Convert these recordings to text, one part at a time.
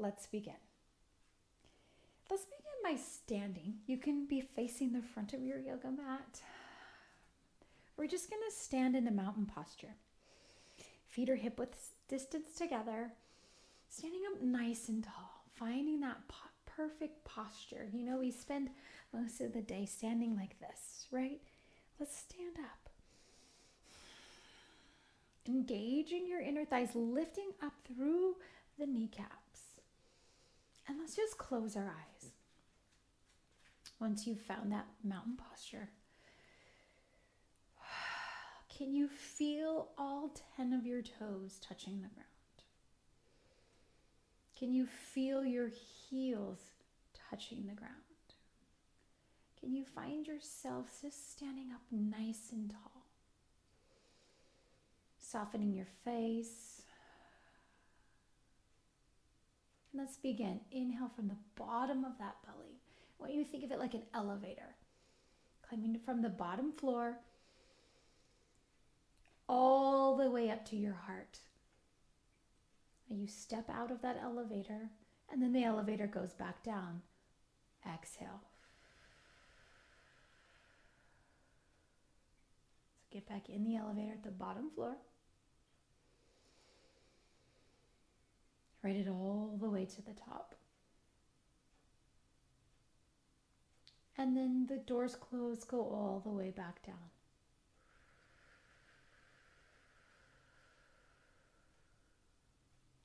let's begin. Let's begin by standing. You can be facing the front of your yoga mat. We're just going to stand in a mountain posture. Feet are hip width distance together. Standing up nice and tall. Finding that perfect posture. You know, we spend most of the day standing like this, right? Let's stand up. Engaging your inner thighs, lifting up through the kneecaps. And let's just close our eyes. Once you've found that mountain posture, can you feel all 10 of your toes touching the ground? Can you feel your heels touching the ground? Can you find yourself just standing up nice and tall? Softening your face. Let's begin. Inhale from the bottom of that belly. I want you to think of it like an elevator. Climbing from the bottom floor all the way up to your heart. Now you step out of that elevator and then the elevator goes back down. Exhale. So get back in the elevator at the bottom floor. Ride it all the way to the top. And then the doors close, go all the way back down.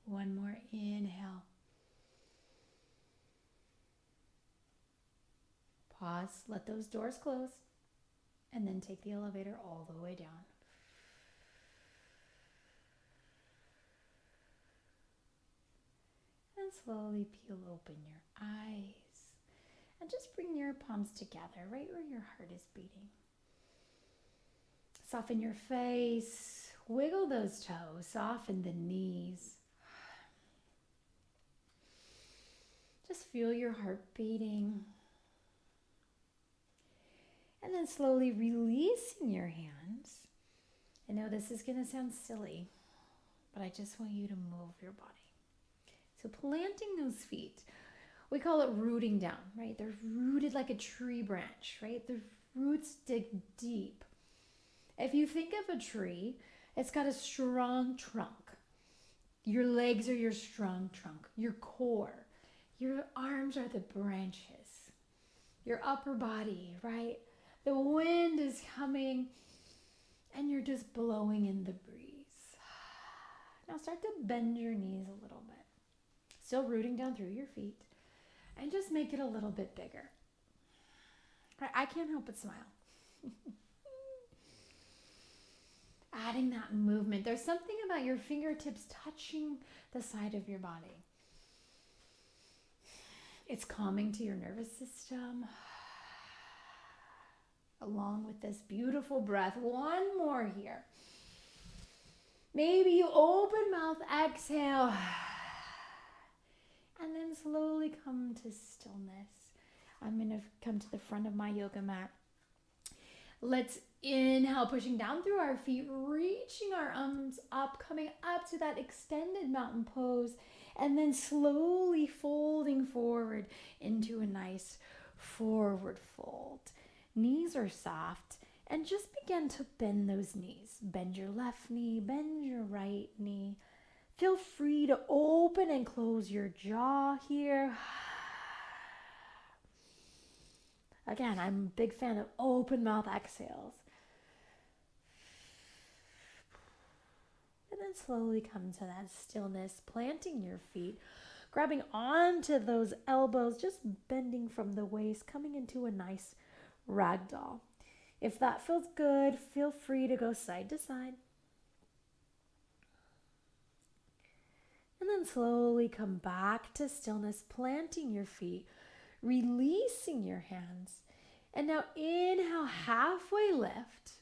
One more inhale. Pause, let those doors close, and then take the elevator all the way down. And slowly peel open your eyes. And just bring your palms together, right where your heart is beating. Soften your face, wiggle those toes, soften the knees. Just feel your heart beating. And then slowly releasing your hands. I know this is going to sound silly, but I just want you to move your body. So planting those feet, we call it rooting down, right? They're rooted like a tree branch, right? The roots dig deep. If you think of a tree, it's got a strong trunk. Your legs are your strong trunk, your core. Your arms are the branches. Your upper body, right? The wind is coming and you're just blowing in the breeze. Now start to bend your knees a little bit. Still rooting down through your feet. And just make it a little bit bigger. I can't help but smile. Adding that movement. There's something about your fingertips touching the side of your body. It's calming to your nervous system. Along with this beautiful breath. One more here. Maybe you open mouth, exhale. And then slowly come to stillness. I'm going to come to the front of my yoga mat. Let's inhale, pushing down through our feet, reaching our arms up, coming up to that extended mountain pose, and then slowly folding forward into a nice forward fold. Knees are soft, and just begin to bend those knees. Bend your left knee, bend your right knee. Feel free to open and close your jaw here. Again, I'm a big fan of open mouth exhales. And then slowly come to that stillness, planting your feet, grabbing onto those elbows, just bending from the waist, coming into a nice ragdoll. If that feels good, feel free to go side to side. And then slowly come back to stillness, planting your feet, releasing your hands. And now inhale, halfway lift,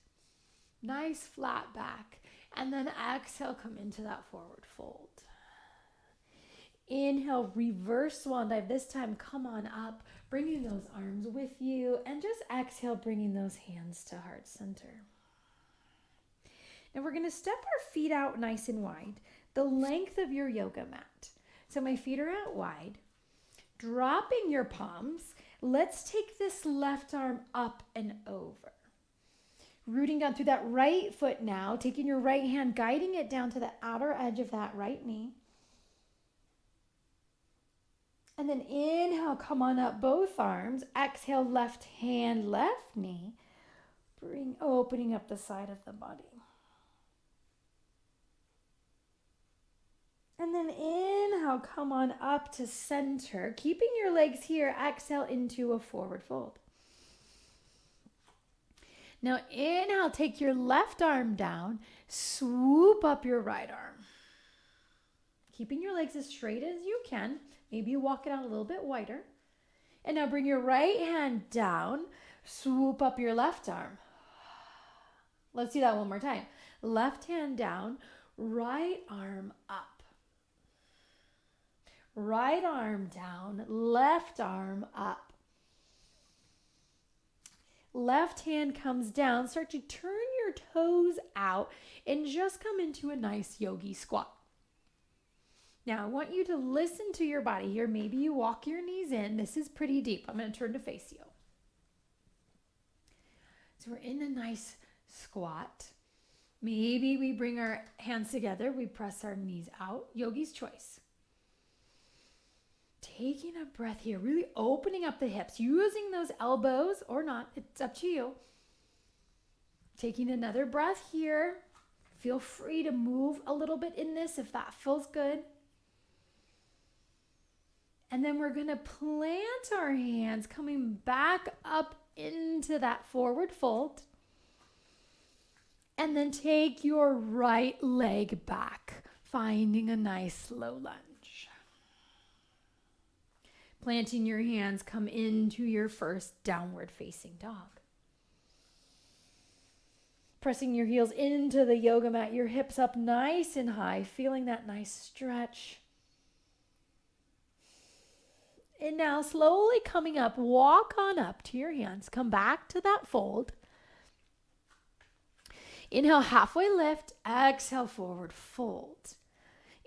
nice flat back. And then exhale, come into that forward fold. Inhale, reverse swan dive. This time, come on up, bringing those arms with you. And just exhale, bringing those hands to heart center. Now we're going to step our feet out nice and wide, the length of your yoga mat. So my feet are out wide. Dropping your palms, let's take this left arm up and over. Rooting down through that right foot now, taking your right hand, guiding it down to the outer edge of that right knee. And then inhale, come on up both arms. Exhale, left hand, left knee. Opening up the side of the body. And then inhale, come on up to center. Keeping your legs here, exhale into a forward fold. Now inhale, take your left arm down, swoop up your right arm. Keeping your legs as straight as you can. Maybe you walk it out a little bit wider. And now bring your right hand down, swoop up your left arm. Let's do that one more time. Left hand down, right arm up. Right arm down, left arm up. Left hand comes down. Start to turn your toes out and just come into a nice yogi squat. Now, I want you to listen to your body here. Maybe you walk your knees in. This is pretty deep. I'm going to turn to face you. So we're in a nice squat. Maybe we bring our hands together. We press our knees out. Yogi's choice. Taking a breath here, really opening up the hips, using those elbows or not, it's up to you. Taking another breath here. Feel free to move a little bit in this if that feels good. And then we're going to plant our hands coming back up into that forward fold. And then take your right leg back, finding a nice low lunge. Planting your hands, come into your first downward facing dog. Pressing your heels into the yoga mat, your hips up nice and high, feeling that nice stretch. And now slowly coming up, walk on up to your hands. Come back to that fold. Inhale, halfway lift. Exhale, forward fold.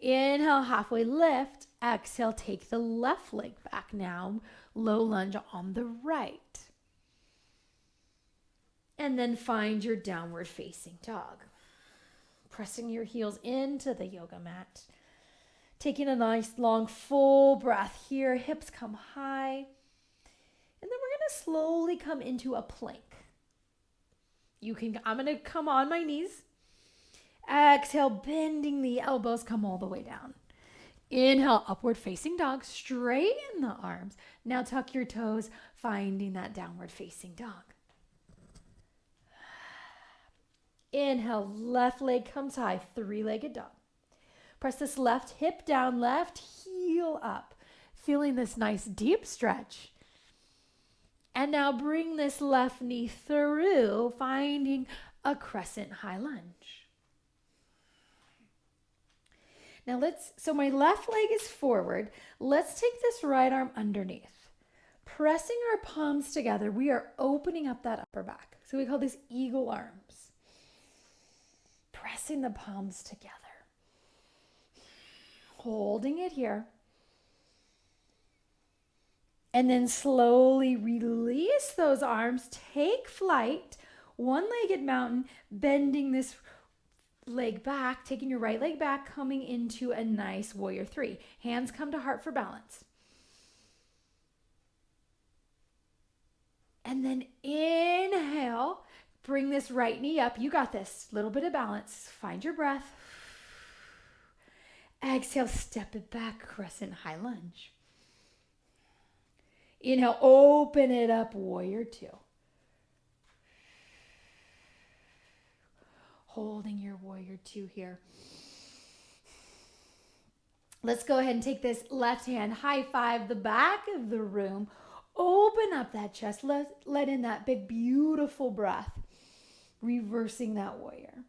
Inhale, halfway lift. Exhale, take the left leg back now. Low lunge on the right. And then find your downward facing dog. Pressing your heels into the yoga mat. Taking a nice long full breath here. Hips come high. And then we're going to slowly come into a plank. I'm going to come on my knees. Exhale, bending the elbows, come all the way down. Inhale, upward facing dog, straighten the arms. Now tuck your toes, finding that downward facing dog. Inhale, left leg comes high, three-legged dog. Press this left hip down, left heel up. Feeling this nice deep stretch. And now bring this left knee through, finding a crescent high lunge. Now so my left leg is forward. Let's take this right arm underneath. Pressing our palms together, we are opening up that upper back. So we call this eagle arms. Pressing the palms together. Holding it here. And then slowly release those arms. Take flight. One-legged mountain, bending this leg back, taking your right leg back, coming into a nice warrior three. Hands come to heart for balance. And then inhale, bring this right knee up. You got this. Little bit of balance. Find your breath. Exhale, step it back, crescent high lunge. Inhale, open it up, warrior two. Holding your warrior two here. Let's go ahead and take this left hand, high five the back of the room. Open up that chest. Let in that big, beautiful breath. Reversing that warrior.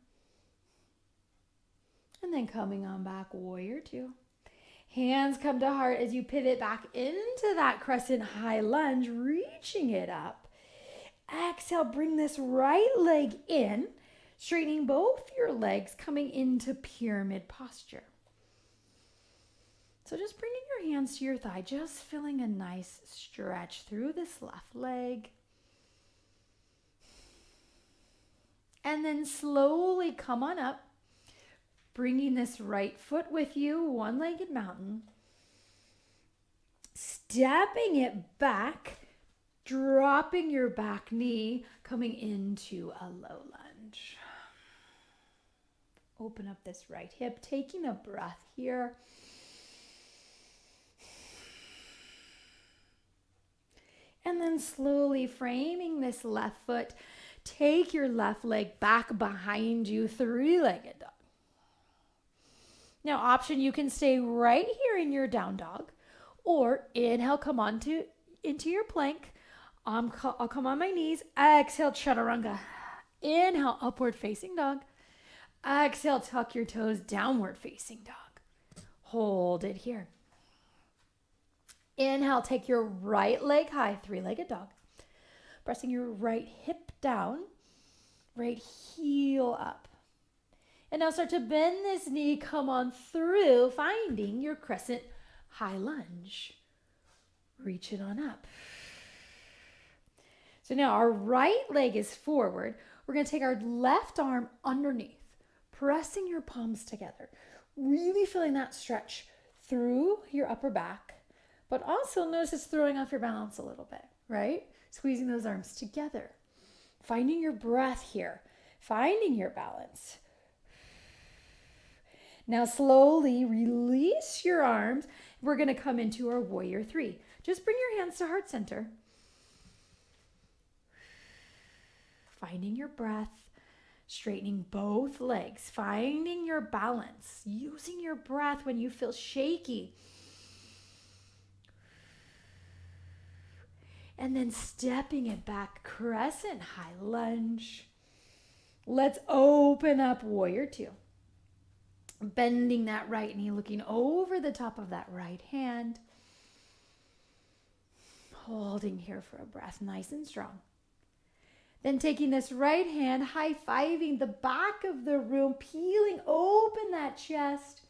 And then coming on back, warrior two. Hands come to heart as you pivot back into that crescent high lunge, reaching it up. Exhale, bring this right leg in, straightening both your legs, coming into pyramid posture. So just bringing your hands to your thigh, just feeling a nice stretch through this left leg. And then slowly come on up, bringing this right foot with you, one-legged mountain. Stepping it back, dropping your back knee, coming into a low lunge. Open up this right hip, taking a breath here. And then slowly framing this left foot, take your left leg back behind you, three-legged dog. Now, option, you can stay right here in your down dog, or inhale, come on into your plank. I'll come on my knees. Exhale, chaturanga. Inhale, upward facing dog. Exhale, tuck your toes, downward facing dog. Hold it here. Inhale, take your right leg high, three-legged dog. Pressing your right hip down, right heel up. And now start to bend this knee, come on through, finding your crescent high lunge. Reach it on up. So now our right leg is forward. We're going to take our left arm underneath, pressing your palms together, really feeling that stretch through your upper back, but also notice it's throwing off your balance a little bit, right? Squeezing those arms together, finding your breath here, finding your balance. Now slowly release your arms. We're going to come into our warrior three. Just bring your hands to heart center. Finding your breath, straightening both legs, finding your balance, using your breath when you feel shaky. And then stepping it back, crescent high lunge. Let's open up warrior two. Bending that right knee, looking over the top of that right hand. Holding here for a breath, nice and strong. Then taking this right hand, high-fiving the back of the room, peeling open that chest,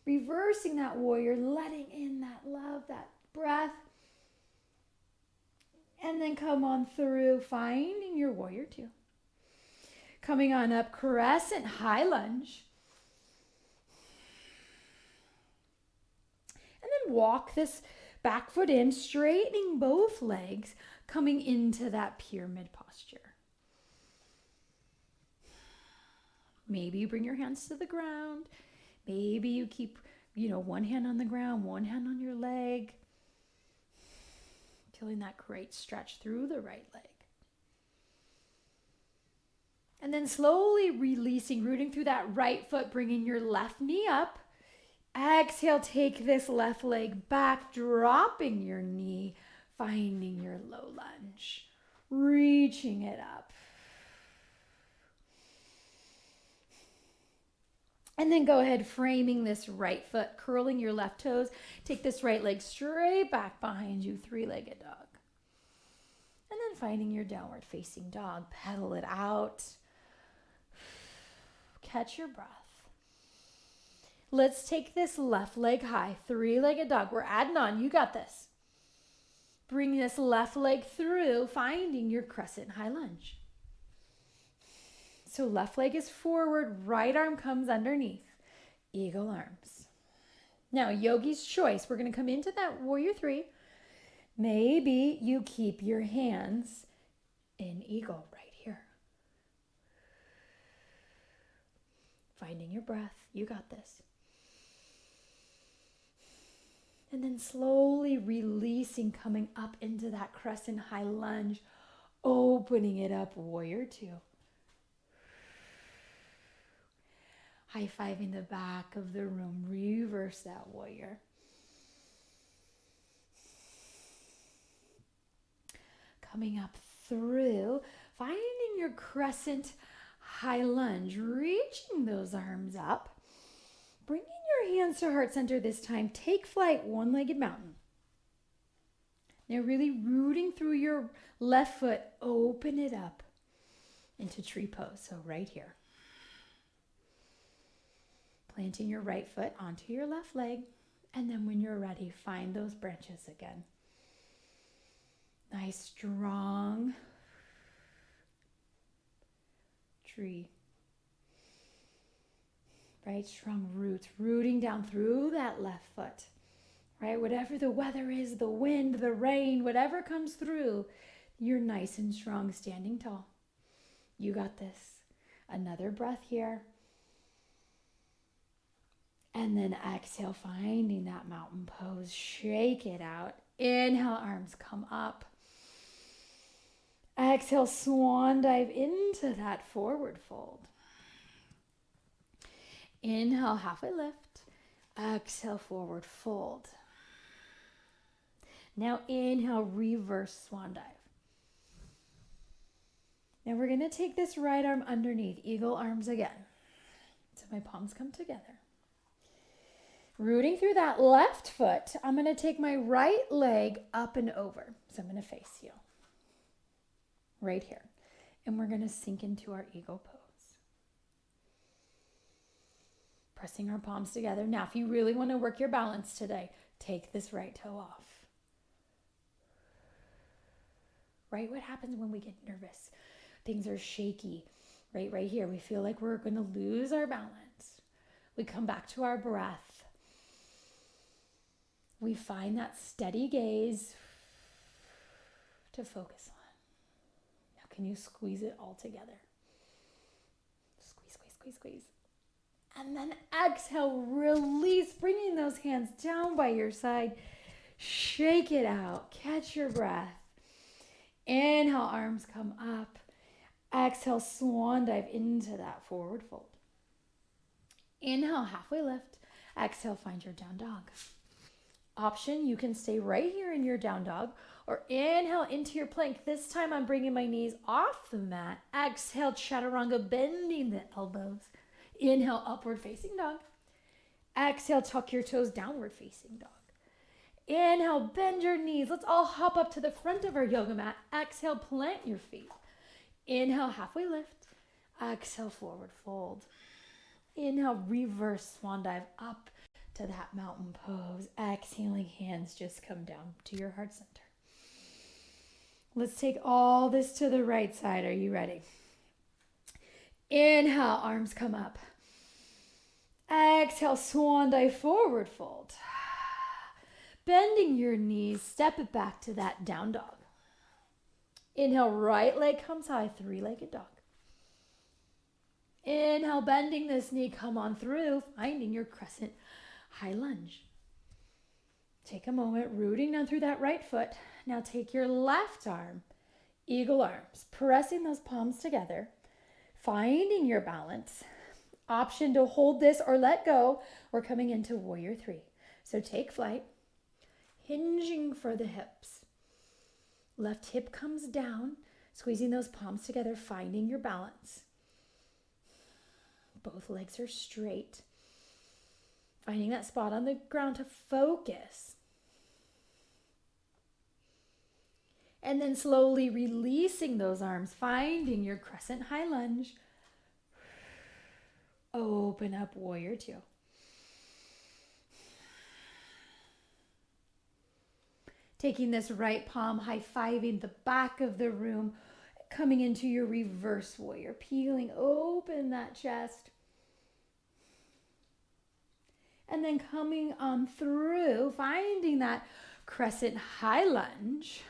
reversing that warrior, letting in that love, that breath. And then come on through, finding your warrior two. Coming on up, crescent high lunge. And then walk this back foot in, straightening both legs, coming into that pyramid posture. Maybe you bring your hands to the ground. Maybe you keep, one hand on the ground, one hand on your leg. Feeling that great stretch through the right leg. And then slowly releasing, rooting through that right foot, bringing your left knee up. Exhale, take this left leg back, dropping your knee, finding your low lunge, reaching it up. And then go ahead, framing this right foot, curling your left toes. Take this right leg straight back behind you, three-legged dog. And then finding your downward facing dog, pedal it out. Catch your breath. Let's take this left leg high, three-legged dog. We're adding on, you got this. Bring this left leg through, finding your crescent high lunge. So left leg is forward, right arm comes underneath. Eagle arms. Now, yogi's choice. We're going to come into that warrior three. Maybe you keep your hands in eagle right here. Finding your breath. You got this. And then slowly releasing, coming up into that crescent high lunge, opening it up, warrior two. High-fiving the back of the room, reverse that warrior. Coming up through, finding your crescent high lunge, reaching those arms up, bringing your hands to heart center this time. Take flight, one-legged mountain. Now really rooting through your left foot, open it up into tree pose. So right here. Planting your right foot onto your left leg. And then when you're ready, find those branches again. Nice, strong tree. Right, strong roots, rooting down through that left foot. Right, whatever the weather is, the wind, the rain, whatever comes through, you're nice and strong, standing tall. You got this. Another breath here. And then exhale, finding that mountain pose. Shake it out. Inhale, arms come up. Exhale, swan dive into that forward fold. Inhale, halfway lift. Exhale, forward fold. Now inhale, reverse swan dive. Now we're going to take this right arm underneath, eagle arms again. So my palms come together. Rooting through that left foot, I'm going to take my right leg up and over. So I'm going to face you right here. And we're going to sink into our eagle pose. Pressing our palms together. Now, if you really want to work your balance today, take this right toe off. Right? What happens when we get nervous? Things are shaky. Right here. We feel like we're going to lose our balance. We come back to our breath. We find that steady gaze to focus on. Now, can you squeeze it all together? Squeeze, squeeze, squeeze, squeeze. And then exhale, release, bringing those hands down by your side. Shake it out. Catch your breath. Inhale, arms come up. Exhale, swan dive into that forward fold. Inhale, halfway lift. Exhale, find your down dog. Option, you can stay right here in your down dog or inhale into your plank. This time I'm bringing my knees off the mat. Exhale, chaturanga, bending the elbows. Inhale, upward facing dog. Exhale, tuck your toes, downward facing dog. Inhale, bend your knees. Let's all hop up to the front of our yoga mat. Exhale, plant your feet. Inhale, halfway lift. Exhale, forward fold. Inhale, reverse swan dive up to that mountain pose. Exhaling, hands just come down to your heart center. Let's take all this to the right side. Are you ready? Inhale, arms come up. Exhale, swan dive, forward fold. Bending your knees, step it back to that down dog. Inhale, right leg comes high, three-legged dog. Inhale, bending this knee, come on through, finding your crescent high lunge. Take a moment, rooting down through that right foot. Now take your left arm, eagle arms, pressing those palms together, finding your balance. Option to hold this or let go. We're coming into warrior three. So take flight, hinging for the hips. Left hip comes down, squeezing those palms together, finding your balance. Both legs are straight. Finding that spot on the ground to focus. And then slowly releasing those arms, finding your crescent high lunge. Open up, warrior two. Taking this right palm, high-fiving the back of the room, coming into your reverse warrior, peeling open that chest. And then coming on through, finding that crescent high lunge.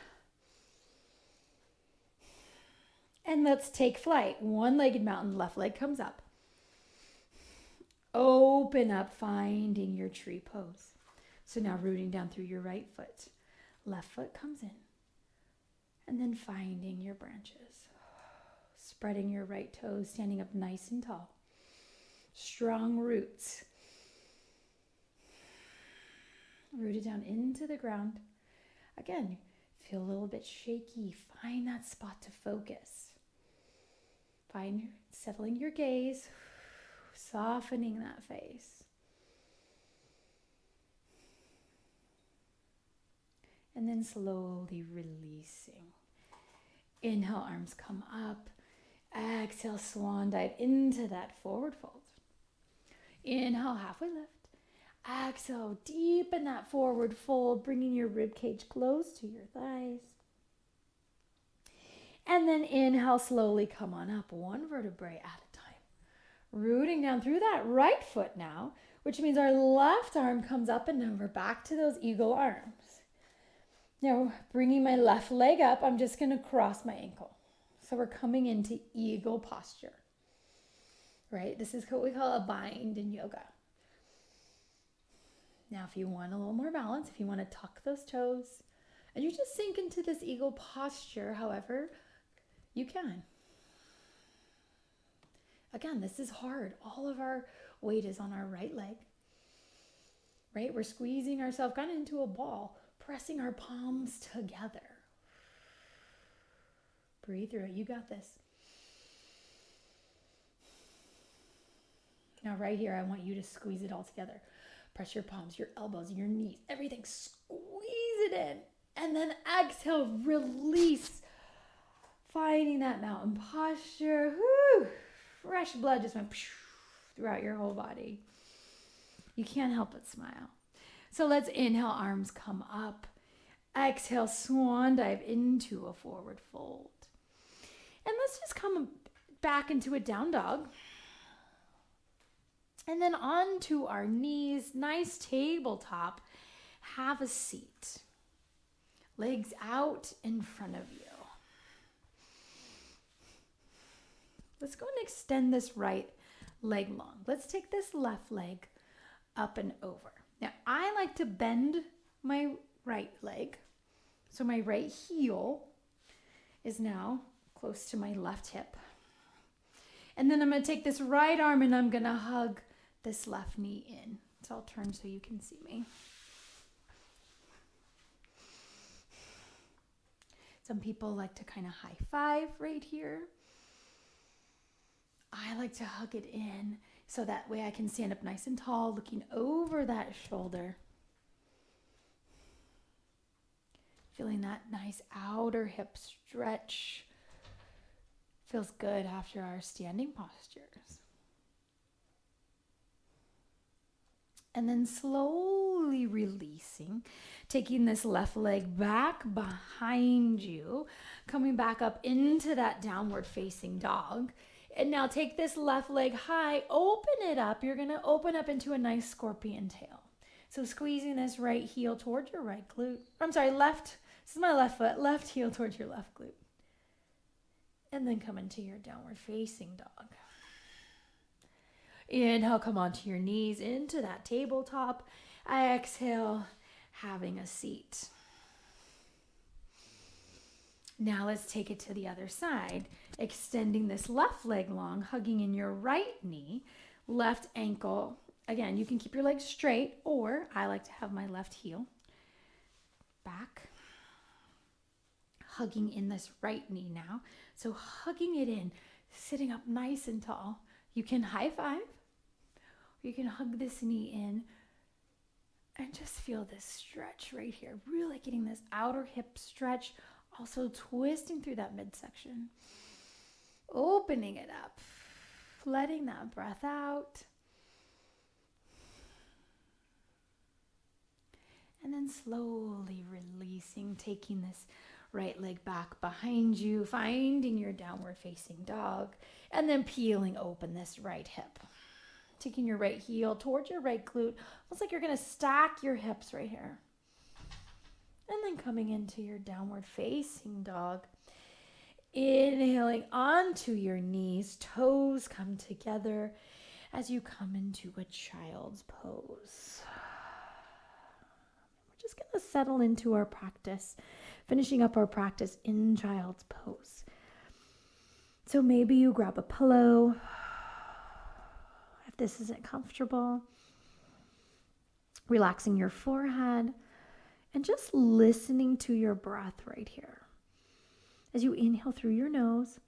And let's take flight. One-legged mountain, left leg comes up. Open up, finding your tree pose. So now rooting down through your right foot. Left foot comes in. And then finding your branches. Spreading your right toes, standing up nice and tall. Strong roots. Rooted down into the ground. Again, feel a little bit shaky. Find that spot to focus. Settling your gaze. Softening that face. And then slowly releasing. Inhale, arms come up. Exhale, swan dive into that forward fold. Inhale, halfway lift. Exhale, deepen that forward fold, bringing your rib cage close to your thighs. And then inhale, slowly come on up, one vertebrae at a time. Rooting down through that right foot now, which means our left arm comes up and over back to those eagle arms. Now, bringing my left leg up, I'm just going to cross my ankle. So we're coming into eagle posture, right? This is what we call a bind in yoga. Now, if you want a little more balance, if you want to tuck those toes, and you just sink into this eagle posture, however, you can. Again, this is hard. All of our weight is on our right leg, right? We're squeezing ourselves kind of into a ball, pressing our palms together. Breathe through it. You got this. Now, right here, I want you to squeeze it all together. Press your palms, your elbows, your knees, everything. Squeeze it in. And then exhale, release. Finding that mountain posture. Woo! Fresh blood just went throughout your whole body. You can't help but smile. So let's inhale, arms come up. Exhale, swan dive into a forward fold. And let's just come back into a down dog. And then onto our knees, nice tabletop. Have a seat. Legs out in front of you. Let's go and extend this right leg long. Let's take this left leg up and over. Now, I like to bend my right leg. So my right heel is now close to my left hip. And then I'm going to take this right arm and I'm going to hug this left knee in. So I'll turn so you can see me. Some people like to kind of high five right here. I like to hug it in so that way I can stand up nice and tall, looking over that shoulder. Feeling that nice outer hip stretch. Feels good after our standing postures. And then slowly releasing, taking this left leg back behind you, coming back up into that downward facing dog. And now take this left leg high, open it up. You're going to open up into a nice scorpion tail. So squeezing this right heel towards your right glute. I'm sorry, left. This is my left foot. Left heel towards your left glute. And then come into your downward facing dog. Inhale, come onto your knees into that tabletop. Exhale, having a seat. Now let's take it to the other side. Extending this left leg long, hugging in your right knee, left ankle. Again, you can keep your legs straight, or I like to have my left heel back. Hugging in this right knee now. So hugging it in, sitting up nice and tall. You can high five, or you can hug this knee in and just feel this stretch right here. Really getting this outer hip stretch. Also twisting through that midsection. Opening it up. Letting that breath out. And then slowly releasing, taking this right leg back behind you, finding your downward facing dog, and then peeling open this right hip. Taking your right heel towards your right glute. Almost like you're going to stack your hips right here. And then coming into your downward facing dog. Inhaling onto your knees, toes come together as you come into a child's pose. We're just going to settle into our practice, finishing up our practice in child's pose. So maybe you grab a pillow if this isn't comfortable, relaxing your forehead. And just listening to your breath right here. As you inhale through your nose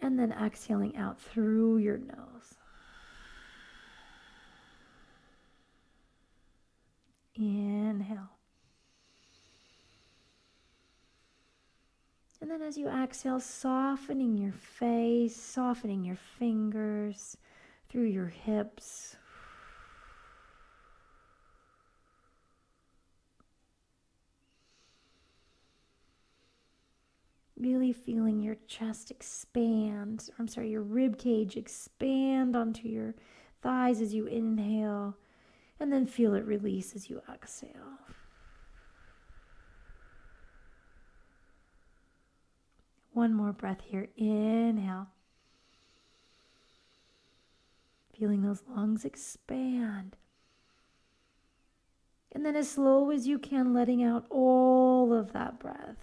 and then exhaling out through your nose. Inhale. And then as you exhale, softening your face, softening your fingers through your hips. Really feeling your chest expand, I'm sorry, your rib cage expand onto your thighs as you inhale, and then feel it release as you exhale. One more breath here. Inhale. Feeling those lungs expand. And then as slow as you can, letting out all of that breath.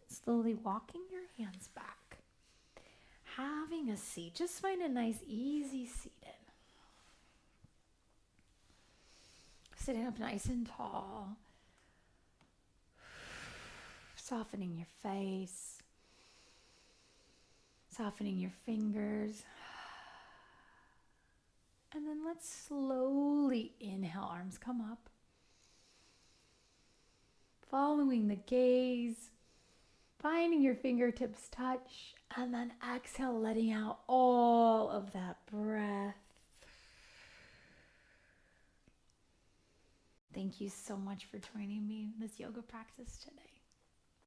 Slowly walking your hands back. Having a seat. Just find a nice, easy seat in. Sitting up nice and tall. Softening your face. Softening your fingers. And then let's slowly inhale, arms come up. Following the gaze. Finding your fingertips touch. And then exhale, letting out all of that breath. Thank you so much for joining me in this yoga practice today.